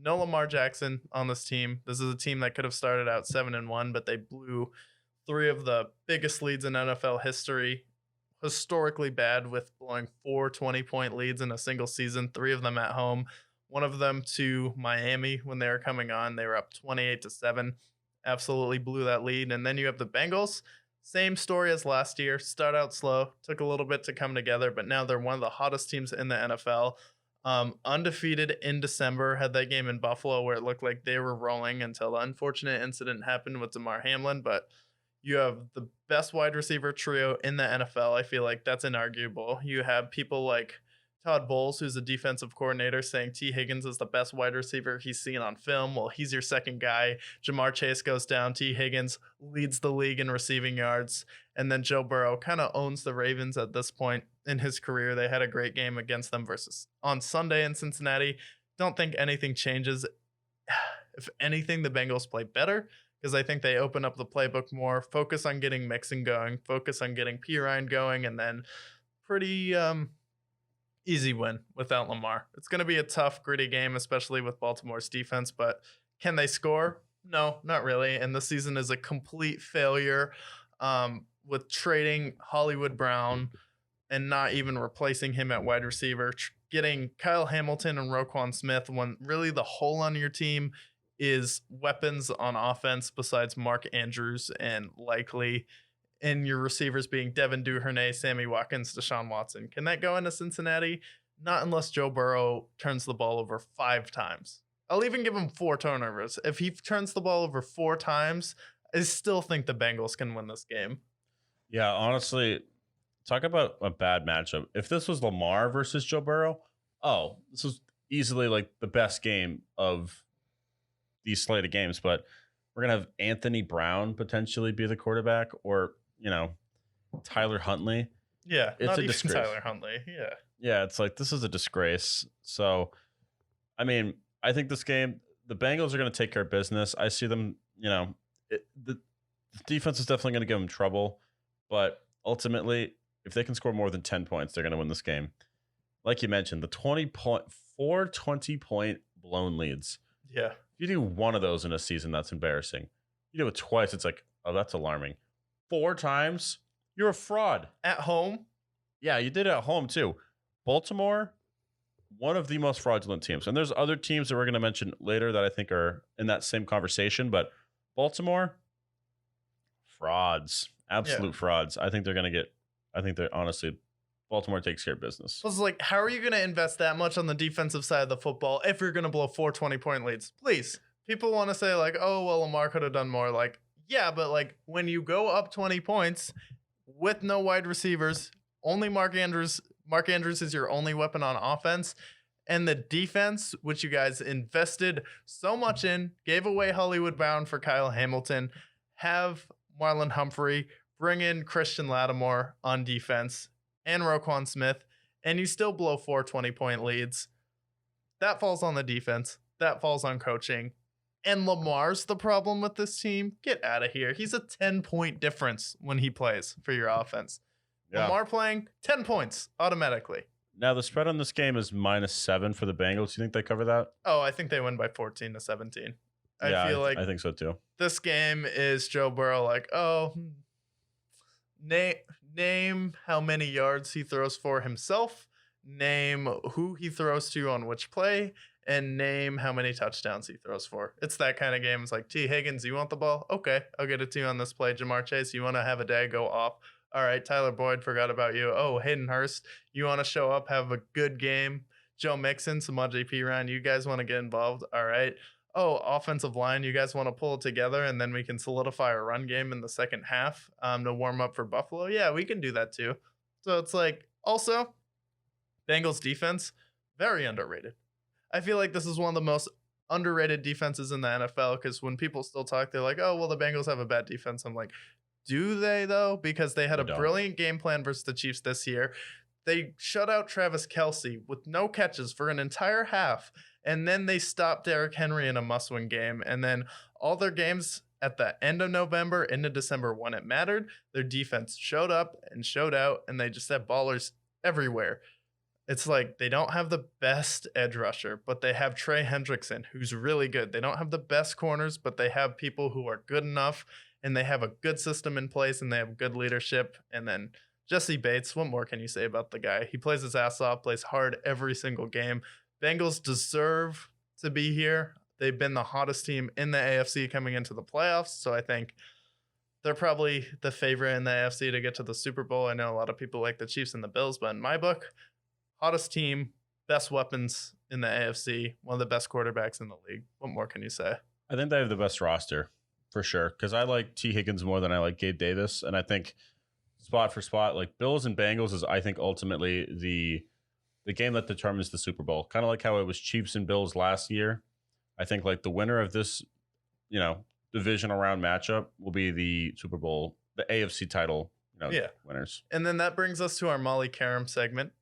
no Lamar Jackson on this team. This is a team that could have started out 7-1, but they blew three of the biggest leads in NFL history. Historically bad with blowing 4 20-point leads in a single season, 3 of them at home. One of them to Miami when they were coming on. They were up 28-7. Absolutely blew that lead. And then you have the Bengals. Same story as last year. Start out slow. Took a little bit to come together, but now they're one of the hottest teams in the NFL. Undefeated in December. Had that game in Buffalo where it looked like they were rolling until the unfortunate incident happened with Damar Hamlin. But you have the best wide receiver trio in the NFL. I feel like that's inarguable. You have people like Todd Bowles, who's a defensive coordinator, saying T. Higgins is the best wide receiver he's seen on film. Well, he's your second guy. Jamar Chase goes down. T. Higgins leads the league in receiving yards. And then Joe Burrow kind of owns the Ravens at this point in his career. They had a great game against them versus on Sunday in Cincinnati. Don't think anything changes. If anything, the Bengals play better because I think they open up the playbook more, focus on getting Mixon going, focus on getting Pirine going, and then pretty easy win without Lamar. It's going to be a tough, gritty game, especially with Baltimore's defense, but can they score? No, not really. And the season is a complete failure with trading Hollywood Brown and not even replacing him at wide receiver, getting Kyle Hamilton and Roquan Smith when really the hole on your team is weapons on offense besides Mark Andrews and likely in your receivers being Devin Duvernay, Sammy Watkins, Deshaun Watson. Can that go into Cincinnati? Not unless Joe Burrow turns the ball over 5 times. I'll even give him 4 turnovers. If he turns the ball over 4 times, I still think the Bengals can win this game. Yeah, honestly, talk about a bad matchup. If this was Lamar versus Joe Burrow, this was easily like the best game of these slate of games. But we're going to have Anthony Brown potentially be the quarterback or, Tyler Huntley. Yeah, it's not a even disgrace. Tyler Huntley. Yeah. Yeah, it's like this is a disgrace. So, I mean, I think this game, the Bengals are going to take care of business. I see them, the defense is definitely going to give them trouble. But ultimately, if they can score more than 10 points, they're going to win this game. Like you mentioned, the 20-point blown leads. Yeah. If you do one of those in a season, that's embarrassing. You do it twice, it's like, oh, that's alarming. 4 times, you're a fraud. At home? Yeah, you did it at home too. Baltimore, one of the most fraudulent teams. And there's other teams that we're going to mention later that I think are in that same conversation. But Baltimore, frauds. Absolute frauds. I think they're honestly, Baltimore takes care of business. I was like, how are you going to invest that much on the defensive side of the football if you're going to blow 4 20-point leads? Please. People want to say like, oh, well, Lamar could have done more. Like, yeah, but like when you go up 20 points with no wide receivers, only Mark Andrews is your only weapon on offense. And the defense, which you guys invested so much in, gave away Hollywood Brown for Kyle Hamilton, have Marlon Humphrey, bring in Christian Lattimore on defense and Roquan Smith, and you still blow 4 20-point leads. That falls on the defense. That falls on coaching. And Lamar's the problem with this team. Get out of here. He's a 10-point difference when he plays for your offense. Yeah. Lamar playing 10 points automatically. Now, the spread on this game is -7 for the Bengals. You think they cover that? Oh, I think they win by 14-17. I feel like I think so too. This game is Joe Burrow like, name how many yards he throws for himself, name who he throws to on which play, and name how many touchdowns he throws for. It's that kind of game. It's like, T. Higgins, you want the ball? Okay, I'll get it to you on this play. Jamar Chase, you want to have a day, go off. All right, Tyler Boyd, forgot about you. Oh, Hayden Hurst, you want to show up, have a good game. Joe Mixon, Samaje Perine, you guys want to get involved? All right. Oh, offensive line, you guys want to pull it together and then we can solidify a run game in the second half to warm up for Buffalo? Yeah, we can do that too. So it's like, also, Bengals defense, very underrated. I feel like this is one of the most underrated defenses in the NFL because when people still talk, they're like, oh, well, the Bengals have a bad defense. I'm like, do they though? Because they had a brilliant game plan versus the Chiefs this year. They shut out Travis Kelce with no catches for an entire half. And then they stopped Derrick Henry in a must-win game. And then all their games at the end of November into December when it mattered, their defense showed up and showed out, and they just had ballers everywhere. It's like they don't have the best edge rusher, but they have Trey Hendrickson, who's really good. They don't have the best corners, but they have people who are good enough, and they have a good system in place, and they have good leadership. And then Jesse Bates, what more can you say about the guy? He plays his ass off, plays hard every single game. Bengals deserve to be here. They've been the hottest team in the AFC coming into the playoffs, so I think they're probably the favorite in the AFC to get to the Super Bowl. I know a lot of people like the Chiefs and the Bills, but in my book, hottest team, best weapons in the AFC, one of the best quarterbacks in the league. What more can you say? I think they have the best roster for sure because I like T. Higgins more than I like Gabe Davis. And I think spot for spot, like Bills and Bengals is, I think, ultimately the game that determines the Super Bowl. Kind of like how it was Chiefs and Bills last year. I think like the winner of this, divisional round matchup will be the Super Bowl, the AFC title, winners. And then that brings us to our Molly Karam segment.